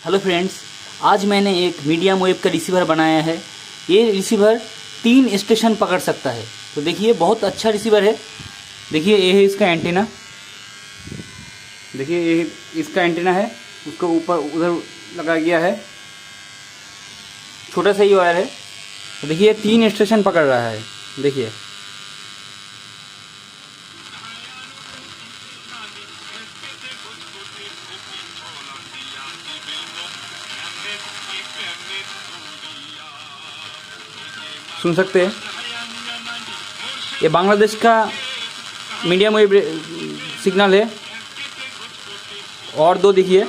Hello friends, आज मैंने एक मीडियम वेव का रिसीवर बनाया है। ये रिसीवर 3 स्टेशन पकड़ सकता है। तो देखिए, बहुत अच्छा रिसीवर है। देखिए, ये है इसका एंटीना। देखिए, ये इसका एंटीना है, उसको ऊपर उधर लगा गया है, छोटा सा ही वायर है। तो देखिए, 3 स्टेशन पकड़ रहा है। देखिए, सुन सकते हैं। ये बांग्लादेश का मीडियम वेव सिग्नल है। और 2 देखिए,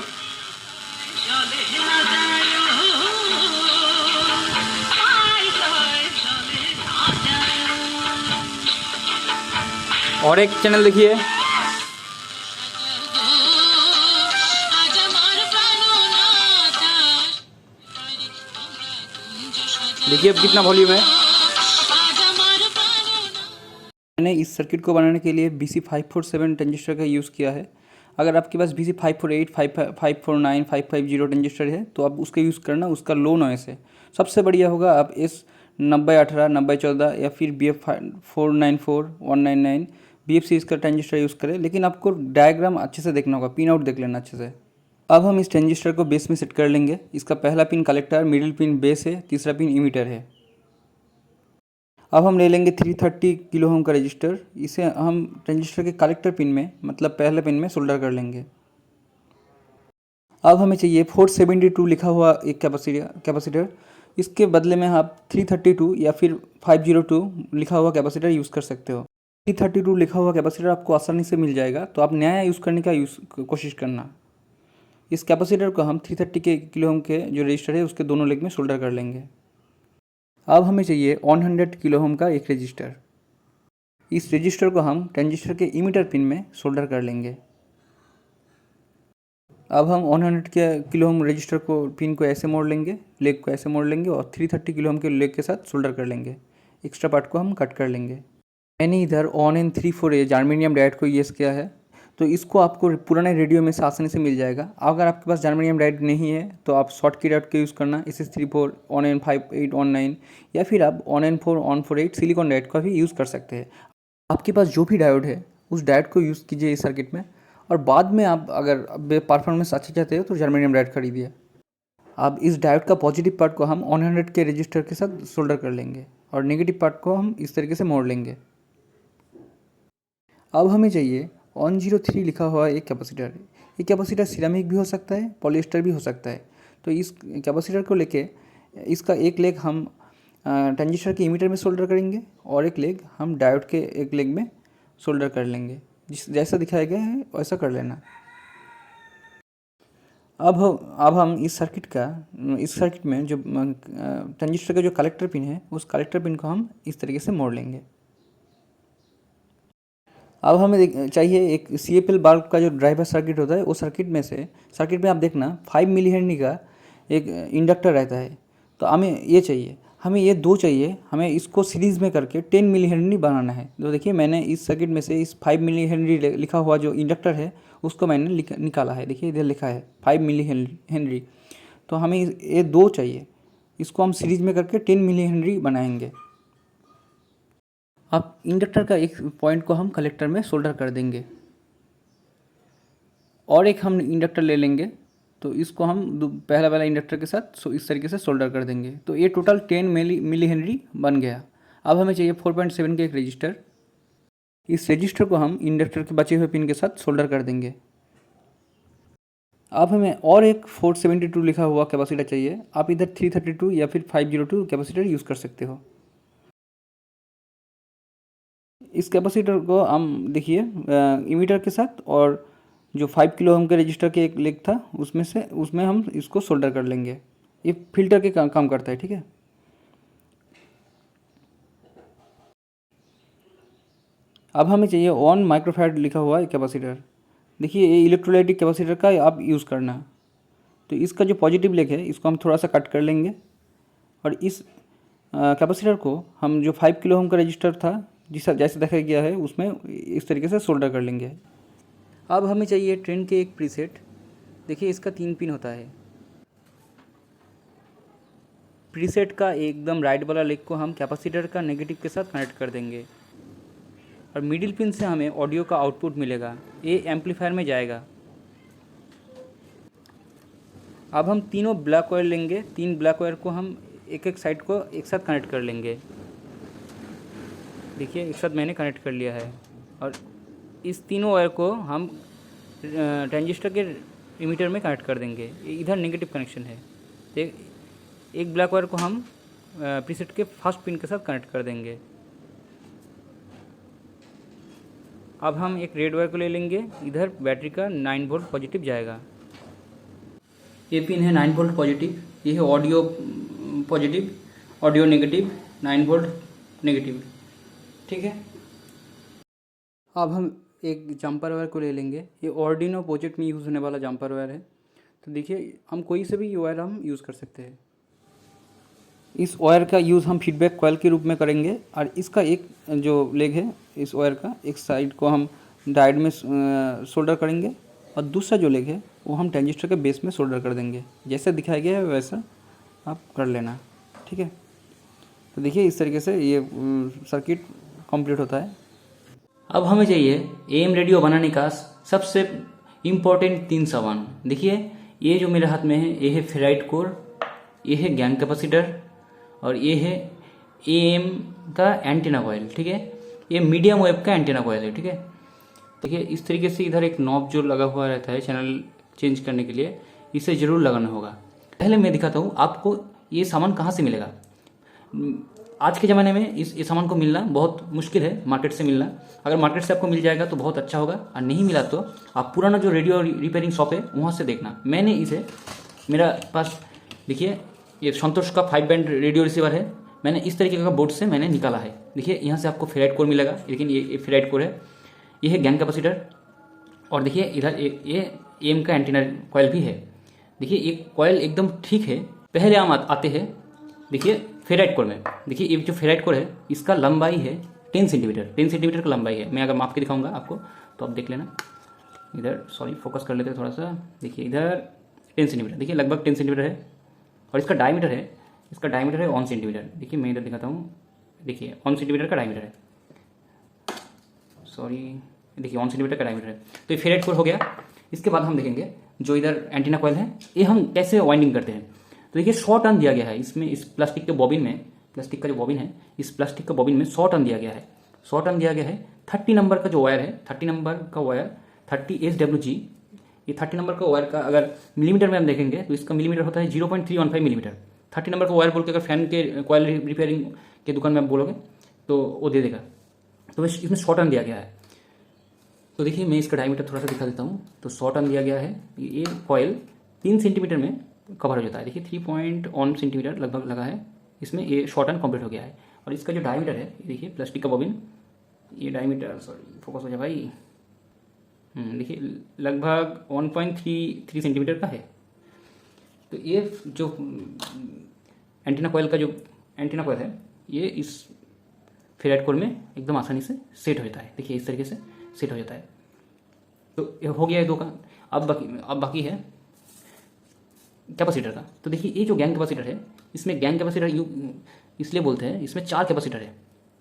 और एक चैनल देखिए। देखिए अब कितना वॉल्यूम है। मैंने इस सर्किट को बनाने के लिए BC547 ट्रांजिस्टर का यूज़ किया है। अगर आपके पास BC548, 549, 550 ट्रांजिस्टर है तो आप उसका यूज़ करना, उसका लो नॉइस है। सबसे बढ़िया होगा आप S9018, 9014 या फिर BF494, 199 BF सीरीज़ का ट्रांजिस्टर यूज़ करें। लेकिन आपको डायग्राम अच्छे से देखना होगा, पिन आउट देख लेना अच्छे से। अब हम इस ट्रांजिस्टर को बेस में सेट कर लेंगे। इसका पहला pin collector, middle pin base है, तीसरा पिन इमीटर है। अब हम ले लेंगे 330 किलो ओम का रजिस्टर। इसे हम ट्रांजिस्टर के कलेक्टर पिन में, मतलब पहले पिन में सोल्डर कर लेंगे। अब हमें चाहिए 472 लिखा हुआ एक कैपेसिटर। इसके बदले में आप 332 या फिर 502 लिखा हुआ कैपेसिटर यूज़ कर सकते हो। 332 लिखा हुआ कैपेसिटर आपको आसानी से मिल जाएगा, तो आप नया यूज़ करने का कोशिश करना। इस कैपेसिटर को हम 330 के किलो ओम के जो रजिस्टर है उसके दोनों लेग में सोल्डर कर लेंगे। अब हमें चाहिए 100 किलो ओम का एक रजिस्टर। इस रजिस्टर को हम ट्रांजिस्टर के इमीटर पिन में सोल्डर कर लेंगे। अब हम 100 के किलो ओम रजिस्टर को पिन को ऐसे मोड़ लेंगे, लेग को ऐसे मोड़ लेंगे और 330 किलो ओम के लेग के साथ सोल्डर कर लेंगे। एक्स्ट्रा पार्ट को हम कट कर लेंगे। मैंने इधर ON34A जर्मेनियम डायोड को यूज़ किया है, तो इसको आपको पुराने रेडियो में से आसानी से मिल जाएगा। अगर आपके पास जर्मेनियम डायोड नहीं है तो आप शॉर्ट की डायोड का यूज़ करना, SS34, ON5819 या फिर आप ON4, ON48 सिलिकॉन डायोड का भी यूज़ कर सकते हैं। आपके पास जो भी डायोड है उस डायोड को यूज़ कीजिए इस सर्किट में, और बाद में आप अगर परफॉर्मेंस अच्छी चाहते हो तो जर्मेनियम डायोड खरीदिए। अब इस डायोड का पॉजिटिव पार्ट को हम 100 के रजिस्टर के साथ सोल्डर कर लेंगे और नेगेटिव पार्ट को हम इस तरीके से मोड़ लेंगे। अब हमें चाहिए 103 लिखा हुआ एक कैपेसिटर। ये कैपेसिटर सिरेमिक भी हो सकता है, पॉलिएस्टर भी हो सकता है। तो इस कैपेसिटर को लेके इसका एक लेग हम ट्रांजिस्टर के इमीटर में सोल्डर करेंगे और एक लेग हम डायोड के एक लेग में सोल्डर कर लेंगे। जैसा दिखाया गया है वैसा कर लेना। अब हम इस सर्किट में जो ट्रांजिस्टर का जो कलेक्टर पिन है उस कलेक्टर पिन को हम इस तरीके से मोड़ लेंगे। अब हमें चाहिए एक CFL बल्ब का जो ड्राइवर सर्किट होता है, वो सर्किट में आप देखना 5 मिली हेनरी का एक इंडक्टर रहता है। तो हमें ये चाहिए, हमें ये 2 चाहिए। हमें इसको सीरीज़ में करके 10 मिली हेनरी बनाना है। तो देखिए, मैंने इस सर्किट में से इस 5 मिली हेनरी लिखा हुआ जो इंडक्टर है उसको मैंने निकाला है। देखिए इधर लिखा है 5 मिली हेनरी। तो हमें ये 2 चाहिए, इसको हम सीरीज़ में करके 10 मिली हेनरी बनाएंगे। अब इंडक्टर का एक पॉइंट को हम कलेक्टर में सोल्डर कर देंगे और एक हम इंडक्टर ले लेंगे, तो इसको हम पहला वाला इंडक्टर के साथ इस तरीके से सोल्डर कर देंगे। तो ये टोटल 10 मिली हेनरी बन गया। अब हमें चाहिए 4.7 के एक रजिस्टर। इस रजिस्टर को हम इंडक्टर के बचे हुए पिन के साथ सोल्डर कर देंगे। अब हमें और एक 472 लिखा हुआ कैपेसिटर चाहिए। आप इधर 332 या फिर 502 कैपेसिटर यूज़ कर सकते हो। इस कैपेसिटर को हम देखिए इमीटर के साथ और जो 5 किलो ओम के रजिस्टर के एक लेग था उसमें हम इसको सोल्डर कर लेंगे। ये फिल्टर के काम करता है, ठीक है। अब हमें चाहिए 1 माइक्रोफैराड लिखा हुआ एक कैपेसिटर। देखिए, ये इलेक्ट्रोलाइटिक कैपेसिटर का आप यूज़ करना। तो इसका जो पॉजिटिव लेग है इसको हम थोड़ा सा कट कर लेंगे और इस कैपेसिटर को हम जो 5 किलो ओम का रजिस्टर था जैसे दिखाया गया है उसमें इस तरीके से सोल्डर कर लेंगे। अब हमें चाहिए ट्रेन के एक प्रीसेट। देखिए, इसका 3 पिन होता है। प्रीसेट का एकदम राइट वाला लेग को हम कैपेसिटर का नेगेटिव के साथ कनेक्ट कर देंगे और मिडिल पिन से हमें ऑडियो का आउटपुट मिलेगा, ये एम्पलीफायर में जाएगा। अब हम तीनों ब्लैक वायर लेंगे, 3 ब्लैक वायर को हम एक एक साइड को एक साथ कनेक्ट कर लेंगे। देखिए एक साथ मैंने कनेक्ट कर लिया है और इस तीनों वायर को हम ट्रांजिस्टर के इमीटर में कनेक्ट कर देंगे। इधर नेगेटिव कनेक्शन है। एक ब्लैक वायर को हम प्रीसेट के फर्स्ट पिन के साथ कनेक्ट कर देंगे। अब हम एक रेड वायर को ले लेंगे, इधर बैटरी का 9 वोल्ट पॉजिटिव जाएगा। ये पिन है 9 वोल्ट पॉजिटिव, ये है audio positive, audio negative, 9 volt negative, ठीक है। अब हम एक जंपर वायर को ले लेंगे, ये ऑर्डिनो प्रोजेक्ट में यूज़ होने वाला जंपर वायर है। तो देखिए हम कोई से भी ये वायर हम यूज़ कर सकते हैं। इस वायर का यूज़ हम फीडबैक कॉइल के रूप में करेंगे और इसका एक जो लेग है इस वायर का एक साइड को हम डायोड में सोल्डर करेंगे और दूसरा जो लेग है वो हम ट्रांजिस्टर के बेस में सोल्डर कर देंगे। जैसा दिखाया गया है वैसा आप कर लेना, ठीक है। तो देखिए इस तरीके से ये सर्किट कंप्लीट होता है। अब हमें चाहिए एएम रेडियो बनाने का सबसे इम्पोर्टेंट 3 सामान। देखिए ये जो मेरे हाथ में है ये है फेराइट कोर, ये है गैंग कैपेसिटर और ये है एएम का एंटीना कॉइल, ठीक है। ये मीडियम वेव का एंटीना कॉइल है, ठीक है। देखिए इस तरीके से इधर एक नॉब जो लगा हुआ रहता है चैनल चेंज करने के लिए, इसे ज़रूर लगाना होगा। पहले मैं दिखाता हूँ आपको ये सामान कहाँ से मिलेगा। आज के ज़माने में इस सामान को मिलना बहुत मुश्किल है, मार्केट से मिलना। अगर मार्केट से आपको मिल जाएगा तो बहुत अच्छा होगा और नहीं मिला तो आप पुराना जो रेडियो रिपेयरिंग शॉप है वहाँ से देखना। मैंने इसे मेरा पास देखिए ये संतोष का 5 बैंड रेडियो रिसीवर है, मैंने इस तरीके का बोर्ड से मैंने निकाला है। देखिए यहाँ से आपको फेराइट कोर मिलेगा, लेकिन ये फेराइट कोर है। ये है गैंग कैपेसिटर और देखिए इधर ये एम का एंटीना कॉइल भी है। देखिए ये कॉइल एकदम ठीक है। पहले हम आते हैं देखिए फेराइट कोर में। देखिए ये जो फेराइट कोर है इसका लंबाई है 10 सेंटीमीटर, 10 सेंटीमीटर का लंबाई है। मैं अगर माप के दिखाऊंगा आपको तो आप देख लेना। इधर सॉरी फोकस कर लेते हैं थोड़ा सा। देखिए इधर 10 सेंटीमीटर, देखिए लगभग 10 सेंटीमीटर है और इसका डायमीटर है 1 सेंटीमीटर। देखिए मैं इधर दिखाता हूँ, देखिए 1 सेंटीमीटर का डायमीटर है, सॉरी देखिए 1 सेंटीमीटर का डायमीटर है। तो ये फेराइट कोर हो गया। इसके बाद हम देखेंगे जो इधर एंटीना कॉइल है ये हम कैसे वाइंडिंग करते हैं। तो देखिए 100 टर्न दिया गया है इसमें, इस प्लास्टिक के बॉबिन में, प्लास्टिक का जो बॉबिन है इस प्लास्टिक का बॉबिन में 100 टर्न दिया गया है। 100 टर्न दिया गया है। 30 नंबर का जो वायर है, 30 नंबर का वायर 30 SWG, ये 30 नंबर का वायर का अगर मिलीमीटर में हम देखेंगे तो इसका मिलीमीटर होता है 0.315 मिलीमीटर। 30 नंबर का वायर बोल के अगर फैन के कॉइल रिपेयरिंग के दुकान में आप बोलोगे तो वो दे देगा। तो इसमें 100 टर्न दिया गया है। तो देखिए मैं इसका डायमीटर थोड़ा सा दिखा देता हूँ। तो 100 टर्न दिया गया है। ये कॉइल 3 सेंटीमीटर में कवर हो जाता है। देखिए 3.1 सेंटीमीटर लगभग लगा है इसमें, ये 100 टर्न कंप्लीट हो गया है। और इसका जो डायमीटर है देखिए प्लास्टिक का बॉबिन, ये डायमीटर सॉरी फोकस हो जाए भाई, देखिए लगभग 1.33 सेंटीमीटर का है। तो ये जो एंटीना कॉइल का जो एंटीना कॉइल है ये इस फेराइट कोर में एकदम आसानी से सेट हो जाता है। देखिए इस तरीके से सेट हो जाता है। तो ये हो गया है 2 का। अब बाकी है कैपेसिटर का। तो देखिए ये जो गैंग कैपेसिटर है इसमें गैंग कैपेसिटर इसलिए बोलते हैं, इसमें 4 कैपेसिटर है,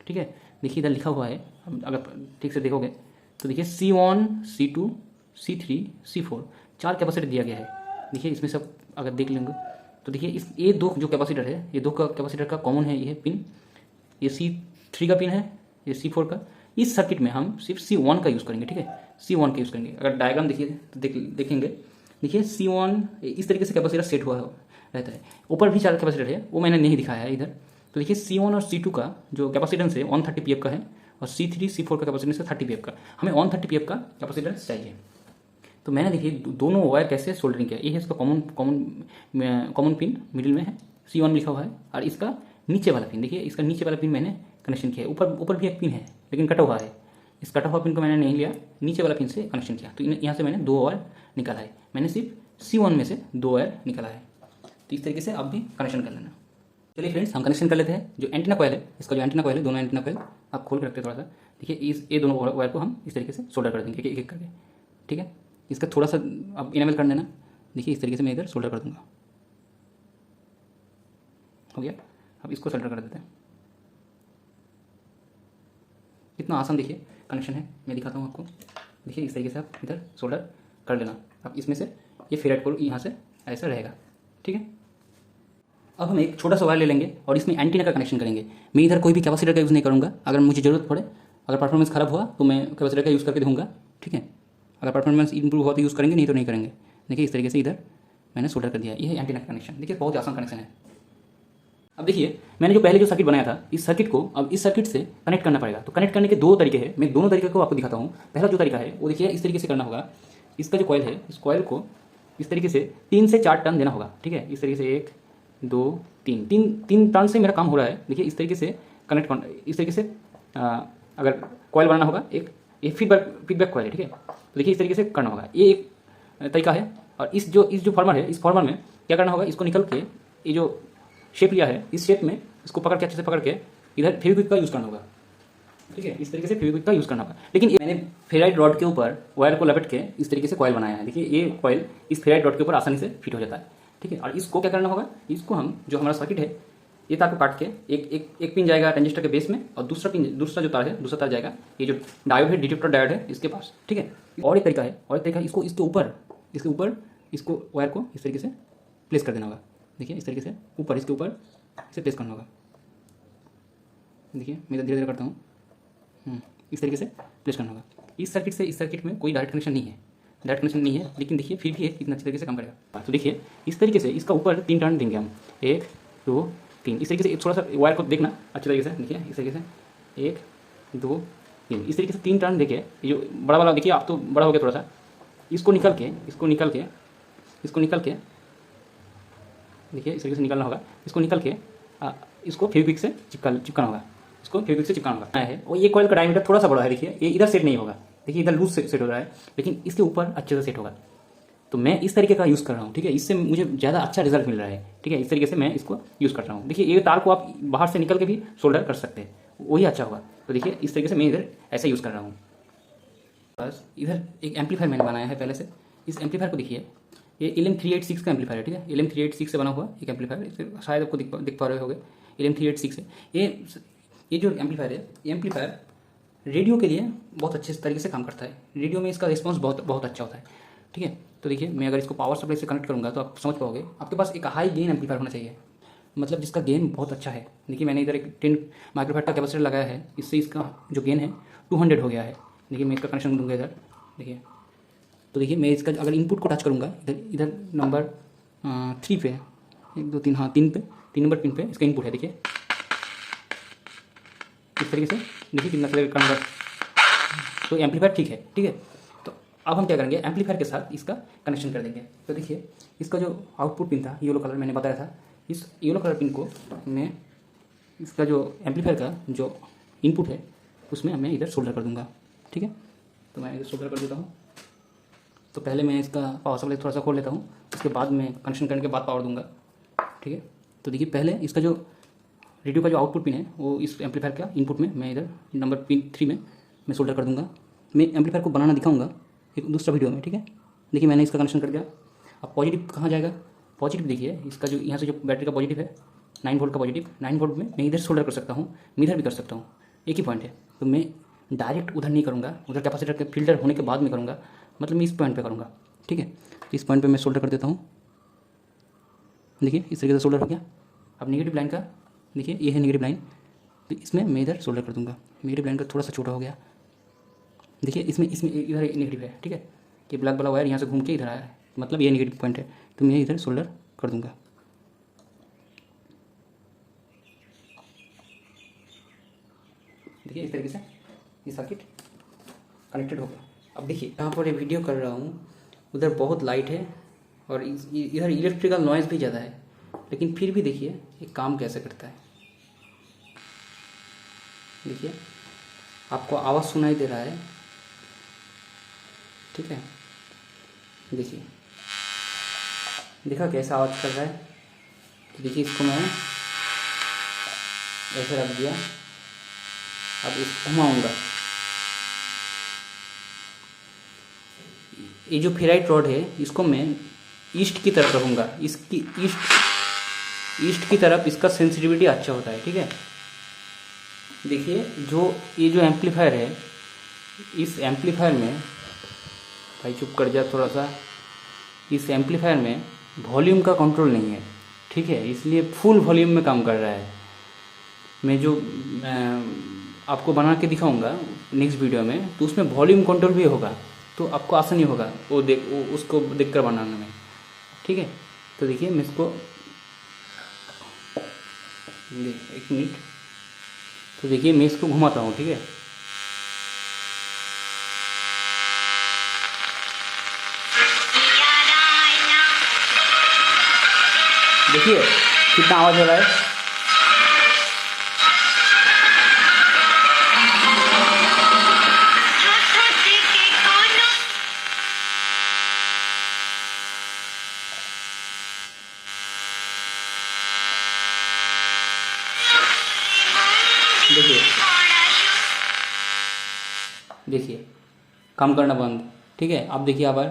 ठीक है। देखिए इधर लिखा हुआ है, अगर ठीक से देखोगे तो देखिए C1, C2, C3, C4 4 capacitor दिया गया है। देखिए इसमें सब अगर देख लेंगे तो देखिए ये 2 जो कैपेसिटर है, ये 2 का कैपेसिटर का कॉमन है ये पिन, ये C3 का पिन है, ये C4 का। इस सर्किट में हम सिर्फ C1 का यूज़ करेंगे, ठीक है, C1 का यूज़ करेंगे। अगर डायग्राम देखिए तो देखेंगे देखिए C1 इस तरीके से कैपेसिटर सेट हुआ रहता है। ऊपर भी 4 कैपेसिटर है, वो मैंने नहीं दिखाया है इधर। तो देखिए C1 और C2 का जो कैपेसिटेंस है 130 pF का है और C3 C4 का कैपेसिटेंस है 30 pF का। हमें 130 pF का कैपेसिटेंस चाहिए। तो मैंने देखिए दोनों वायर कैसे सोल्डरिंग किया। ये है इसका कॉमन पिन मिडिल में है, C1 लिखा हुआ है। और इसका नीचे वाला पिन, देखिए इसका नीचे वाला पिन मैंने कनेक्शन किया है। ऊपर भी एक पिन है लेकिन कटा हुआ है, इस कटा हुआ पिन को मैंने नहीं लिया, नीचे वाला पिन से कनेक्शन किया। तो यहाँ से मैंने 2 वायर निकाला है, मैंने सिर्फ C1 में से 2 वायर निकाला है। तो इस तरीके से आप भी कनेक्शन कर लेना। चलिए फ्रेंड्स हम कनेक्शन कर लेते हैं। जो एंटीना कॉइल है, इसका जो एंटीना कॉइल है, दोनों एंटीना कॉइल आप खोल के रखते हैं थोड़ा सा। देखिए ये दोनों वायर को हम इस तरीके से सोल्डर कर देंगे एक एक करके, ठीक है। इसका थोड़ा सा आप इनेबल कर देना। देखिए इस तरीके से मैं इधर सोल्डर कर दूंगा, हो गया। अब इसको सोल्डर कर देते हैं। कितना आसान देखिए कनेक्शन है, मैं दिखाता हूँ आपको। देखिए इस तरीके से आप इधर सोल्डर कर लेना। अब इसमें से ये फेराइट कोर यहाँ से ऐसा रहेगा, ठीक है। अब हम एक छोटा सा वायर ले लेंगे और इसमें एंटीना का कनेक्शन करेंगे। मैं इधर कोई भी कैपेसिटर का यूज़ नहीं करूँगा। अगर मुझे ज़रूरत पड़े, अगर परफॉर्मेंस खराब हुआ तो मैं कैपेसिटर का यूज़ करके दूँगा, ठीक है। अगर परफॉर्मेंस इंप्रूव हुआ तो यूज़ करेंगे, नहीं तो नहीं करेंगे। देखिए इस तरीके से इधर मैंने सोल्डर कर दिया। ये है एंटीना का कनेक्शन। देखिए बहुत आसान कनेक्शन है। अब देखिए मैंने जो पहले जो सर्किट बनाया था, इस सर्किट को अब इस सर्किट से कनेक्ट करना पड़ेगा। तो कनेक्ट करने के दो तरीके हैं, मैं दोनों तरीके को आपको दिखाता हूँ। पहला जो तरीका है वो देखिए इस तरीके से करना होगा। इसका जो कॉइल है, इस कॉइल को इस तरीके से 3 से 4 टर्न देना होगा, ठीक है। इस तरीके से 1 2 3 तीन टर्न से मेरा काम हो रहा है। देखिए इस तरीके से कनेक्ट, इस तरीके से अगर कॉइल बनाना होगा, एक फीडबैक कॉइल है, ठीक है। तो देखिए इस तरीके से करना होगा, ये एक तरीका है। और इस जो फॉर्मर है, इस फॉर्मर में क्या करना होगा, इसको निकल के ये जो शेप लिया है, इस शेप में इसको पकड़ के अच्छे से पकड़ के इधर फेविक्विक का यूज़ करना होगा, ठीक है। इस तरीके से फेविक्विक का यूज़ करना होगा। लेकिन मैंने फेराइट रॉड के ऊपर वायर को लपेट के इस तरीके से कॉइल बनाया है। देखिए ये कॉइल इस फेराइट रॉड के ऊपर आसानी से फिट हो जाता है, ठीक है। और इसको क्या करना होगा, इसको हम जो हमारा सर्किट है, ये तार को काट के एक पिन जाएगा ट्रांजिस्टर के बेस में और दूसरा जो तार है, दूसरा तार जाएगा ये जो डायोड है, डिटेक्टर डायोड है, इसके पास, ठीक है। और एक तरीका है, इसको इसके ऊपर इसको वायर को इस तरीके से प्लेस कर देना होगा। देखिए इस तरीके से ऊपर, इसके ऊपर इसे प्लेस करना होगा। देखिए मैं धीरे धीरे करता हूँ, इस तरीके से प्लेस करना होगा। इस सर्किट से इस सर्किट में कोई डायरेक्ट कनेक्शन नहीं है, लेकिन देखिए फिर भी ये कितना अच्छी तरीके से काम करेगा। तो देखिए इस तरीके से इसका ऊपर 3 टर्न देंगे हम, 1 2 3। इस तरीके से थोड़ा सा वायर को देखना अच्छी तरीके से। देखिए इस तरीके से 1 2 3, इस तरीके से 3 टर्न देखिए। ये जो बड़ा वाला देखिए, आप तो बड़ा हो गया थोड़ा सा, इसको निकल के देखिए इस तरीके से निकालना होगा। इसको निकल के इसको फेविक्विक से चिपकाना होगा, इसको फेविक्विक से चिपकाना होगा है। और ये कॉइल का डायमीटर थोड़ा सा बड़ा है, देखिए ये इधर सेट नहीं होगा, देखिए इधर लूज सेट हो रहा है, लेकिन इसके ऊपर अच्छे से सेट होगा। तो मैं इस तरीके का यूज़ कर रहा हूँ, ठीक है। इससे मुझे ज़्यादा अच्छा रिजल्ट मिल रहा है, ठीक है। इस तरीके से मैं इसको यूज़ कर रहा हूँ। देखिए ये तार को आप बाहर से निकल के भी सोल्डर कर सकते हैं, वही अच्छा होगा। तो देखिए इस तरीके से मैं इधर ऐसे यूज़ कर रहा हूँ। बस इधर एक एम्पलीफायर मैंने बनाया है पहले से। इस एम्पलीफायर को देखिए, ये LM386 का एम्पलीफायर है, ठीक है। LM386 से बना हुआ एक एम्पलीफायर, शायद आपको दिख पा रहे होंगे। LM386 है ये जो एम्पलीफायर है, ये एम्पलीफायर रेडियो के लिए बहुत अच्छे तरीके से काम करता है। रेडियो में इसका रिस्पॉन्स बहुत अच्छा होता है, ठीक है। तो देखिए मैं अगर इसको पावर सप्लाई से कनेक्ट करूँगा तो आप समझ पाओगे। आपके पास एक हाई गेन एम्पलीफायर होना चाहिए, मतलब जिसका गेन बहुत अच्छा है। देखिए मैंने इधर एक 10 माइक्रोफैराड का कैपेसिटर लगाया है, इससे इसका जो गेन है 200 हो गया है। देखिए मैं इसका कनेक्शन दूंगा इधर, देखिए। तो देखिए मैं इसका अगर इनपुट को टच करूँगा, इधर नंबर 3 पे, 1 2 3, हाँ 3 नंबर पिन पे इसका इनपुट है। देखिए इस तरीके से, देखिए कितना सारे कन्वर्ट। तो एम्पलीफायर ठीक है। तो अब हम क्या करेंगे, एम्पलीफायर के साथ इसका कनेक्शन कर देंगे। तो देखिए इसका जो आउटपुट पिन था, येलो कलर मैंने बताया था, इस येलो कलर पिन को मैं इसका जो एम्पलीफायर का जो इनपुट है उसमें मैं इधर सोल्डर कर दूंगा, ठीक है। तो मैं इधर सोल्डर कर देता हूँ। तो पहले मैं इसका पावर सप्लाई थोड़ा सा खोल लेता हूँ, उसके बाद मैं कनेक्शन करने के बाद पावर दूंगा, ठीक है। तो देखिए पहले इसका जो रेडियो का जो आउटपुट पिन है वो इस एम्पलीफायर का इनपुट में मैं इधर नंबर पिन 3 में मैं सोल्डर कर दूंगा। मैं एम्पलीफायर को बनाना दिखाऊंगा एक दूसरा वीडियो में, ठीक है। देखिए मैंने इसका कनेक्शन कर दिया। अब पॉजिटिव कहाँ जाएगा, पॉजिटिव देखिए इसका जो यहाँ से जो बैटरी का पॉजिटिव है 9 वोल्ट का पॉजिटिव, 9 वोल्ट में मैं इधर सोल्डर कर सकता हूँ, मैं इधर भी कर सकता हूँ, एक ही पॉइंट है। तो मैं डायरेक्ट उधर नहीं करूँगा, उधर कैपेसिटर के फिल्टर होने के बाद में करूँगा, मतलब मैं इस पॉइंट पे करूँगा, ठीक है। तो इस पॉइंट पे मैं सोल्डर कर देता हूँ। देखिए इस तरीके से सोल्डर हो गया। अब नेगेटिव लाइन का देखिए, ये है नेगेटिव लाइन, तो इसमें मैं इधर सोल्डर कर दूँगा। नेगेटिव लाइन का थोड़ा सा छोटा हो गया, देखिए इसमें इधर नेगेटिव है, ठीक है। ये ब्लैक वाला वायर यहाँ से घूम के इधर आया है, मतलब ये नेगेटिव पॉइंट है, तो मैं इधर सोल्डर कर दूँगा। देखिए इस तरीके से ये सर्किट कनेक्टेड हो गया। अब देखिए यहाँ पर ये वीडियो कर रहा हूँ, उधर बहुत लाइट है और इधर इलेक्ट्रिकल नॉइज़ भी ज़्यादा है, लेकिन फिर भी देखिए ये काम कैसे करता है। देखिए आपको आवाज़ सुनाई दे रहा है, ठीक है। देखिए देखा कैसा आवाज़ कर रहा है। तो देखिए इसको मैं ऐसे रख दिया, अब इसको घुमाऊँगा। ये जो फेराइट रॉड है इसको मैं ईस्ट की तरफ रखूँगा, इसकी ईस्ट की तरफ इसका सेंसिटिविटी अच्छा होता है, ठीक है। देखिए ये जो एम्पलीफायर है, इस एम्पलीफायर में, भाई चुप कर जा थोड़ा सा, इस एम्पलीफायर में वॉल्यूम का कंट्रोल नहीं है, ठीक है, इसलिए फुल वॉल्यूम में काम कर रहा है। मैं जो आपको बना के दिखाऊंगा नेक्स्ट वीडियो में, तो उसमें वॉल्यूम कंट्रोल भी होगा, तो आपको आसानी होगा उसको देख कर बनाने में, ठीक है। तो देखिए मैं इसको एक मिनट, तो देखिए मैं इसको घुमाता हूँ, ठीक है। देखिए कितना आवाज़ हो रहा है। देखिए काम करना बंद, ठीक है। आप देखिए आवाज़,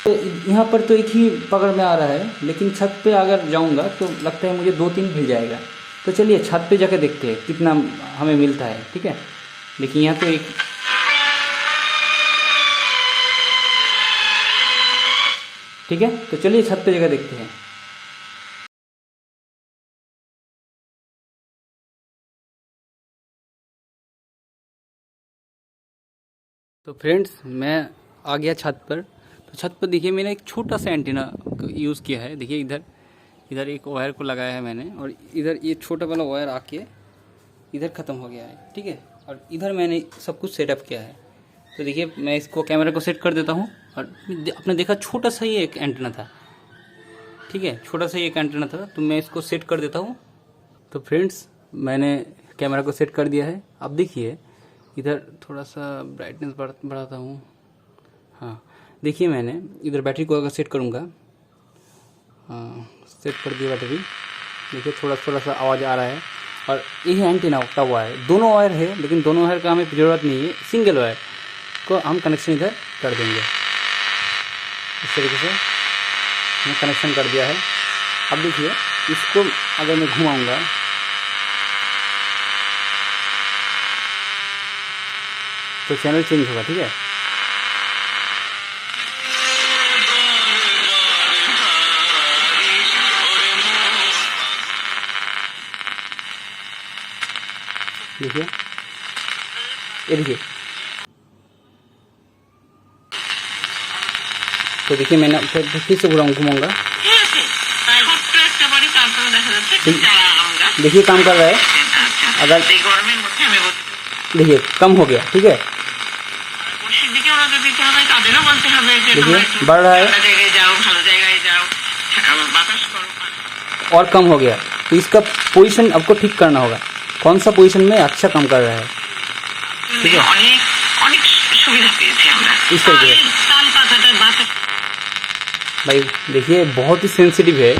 तो यहाँ पर तो एक ही पकड़ में आ रहा है, लेकिन छत पे अगर जाऊँगा तो लगता है मुझे 2-3 मिल जाएगा। तो चलिए छत पे जाके देखते हैं कितना हमें मिलता है, ठीक है। देखिए यहाँ तो एक, ठीक है, तो चलिए छत पे जाके देखते हैं। तो फ्रेंड्स मैं आ गया छत पर। तो छत पर देखिए मैंने एक छोटा सा एंटीना यूज़ किया है। देखिए इधर एक वायर को लगाया है मैंने, और इधर ये छोटा वाला वायर आके इधर ख़त्म हो गया है, ठीक है। और इधर मैंने सब कुछ सेटअप किया है। तो देखिए मैं इसको कैमरा को सेट कर देता हूँ, और आपने देखा छोटा सा ही एक एंटीना था, ठीक है, छोटा सा ही एक एंटीना था। तो मैं इसको सेट कर देता हूँ। तो फ्रेंड्स मैंने कैमरा को सेट कर दिया है। अब देखिए इधर थोड़ा सा ब्राइटनेस बढ़ाता हूँ। हाँ देखिए मैंने इधर बैटरी को अगर सेट करूँगा, हाँ सेट कर दिया बैटरी। देखिए थोड़ा सा आवाज़ आ रहा है। और ये एंटीना का वायर, दोनों वायर है, लेकिन दोनों वायर का हमें ज़रूरत नहीं है। सिंगल वायर को हम कनेक्शन इधर कर देंगे। इस तरीके से मैं कनेक्शन कर दिया है। अब देखिए इसको अगर मैं घुमाऊँगा, तो चैनल चेंज होगा, ठीक है। देखिए ये देखिए, तो देखिए मैंने फिर से घुमाऊंगा। देखिए काम कर रहा है। अगर देखिए कम हो गया, ठीक है, देखिए बढ़ रहा है और कम हो गया। तो इसका पोजीशन आपको ठीक करना होगा, कौन सा पोजीशन में अच्छा काम कर रहा है, ठीक है। इस तरीके से भाई देखिए बहुत ही सेंसिटिव है।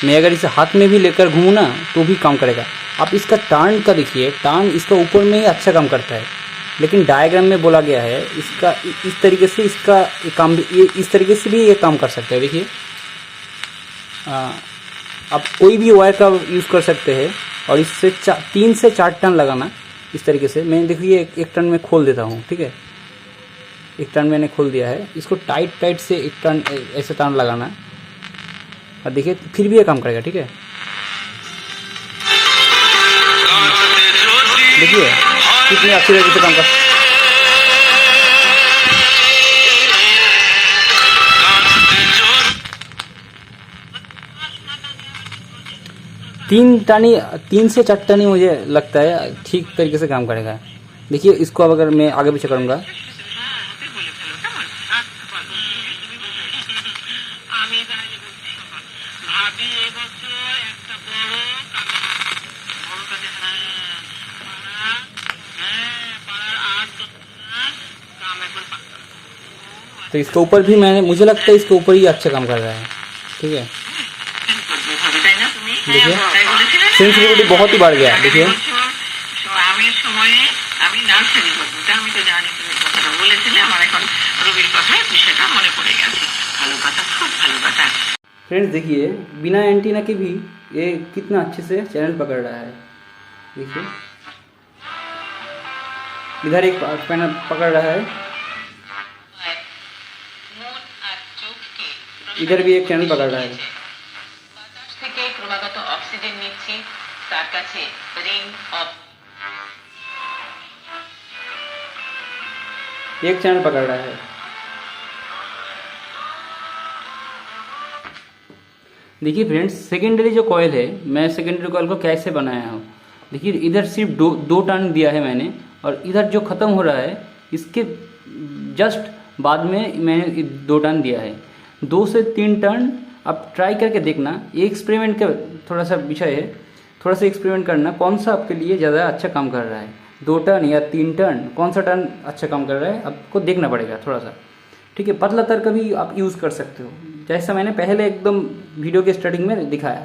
मैं अगर इसे हाथ में भी लेकर घूमूँ ना तो भी काम करेगा। आप इसका टर्न का देखिए, टर्न इसका ऊपर में ही अच्छा काम करता है, लेकिन डायग्राम में बोला गया है इसका इस तरीके से, इसका काम ये इस तरीके से भी ये काम कर सकता है। देखिए आप कोई भी वायर का यूज़ कर सकते हैं, और इससे 3 से 4 टर्न लगाना इस तरीके से। मैं देखिए एक टर्न में खोल देता हूँ, ठीक है, एक टर्न मैंने खोल दिया है। इसको टाइट से एक टर्न ऐसे टर्न लगाना, और देखिए फिर भी ये काम करेगा, ठीक है। देखिए कितनी अच्छी तरीके से काम कर, तीन से 4 टर्नी मुझे लगता है ठीक तरीके से काम करेगा। देखिए इसको अब अगर मैं आगे पीछे करूँगा, तो इसके ऊपर भी मुझे लगता है इसके ऊपर ही अच्छा काम कर रहा है, ठीक है। देखिए सेंसिटिविटी बहुत ही बढ़ गया। देखिए আমির সময়ে আমি নার্সারি করবো, তা আমি তো জানি তুমি কথাটা বলেছিলে, আমার এখন রবির কথায় বিষয়টা মনে পড়ে গেছে। ভালো কথা, খুব भालो কথা। फ्रेंड्स देखिए बिना एंटीना के भी ये कितना अच्छे से चैनल पकड़ रहा है। देखिए इधर एक पैनल पकड़ रहा है, इधर भी एक चैनल पकड़ रहा है। বাতাস থেকে ক্রমাগত অক্সিজেন নিচ্ছি, তার কাছে রিং অফ एक चैनल पकड़ रहा है। देखिए फ्रेंड्स सेकेंडरी जो कॉयल है, मैं सेकेंडरी कॉयल को कैसे बनाया हूँ। देखिए इधर सिर्फ दो टर्न दिया है मैंने, और इधर जो ख़त्म हो रहा है इसके जस्ट बाद में मैंने 2 टर्न दिया है। 2 से 3 टर्न आप ट्राई करके देखना। ये एक्सपेरिमेंट का थोड़ा सा विषय है, थोड़ा सा एक्सपेरिमेंट करना कौन सा आपके लिए ज़्यादा अच्छा काम कर रहा है, 2 टर्न या 3 टर्न, कौन सा टर्न अच्छा काम कर रहा है आपको देखना पड़ेगा थोड़ा सा। ठीक है, पतला तार का भी आप यूज़ कर सकते हो, जैसा मैंने पहले एकदम वीडियो के स्टार्टिंग में दिखाया।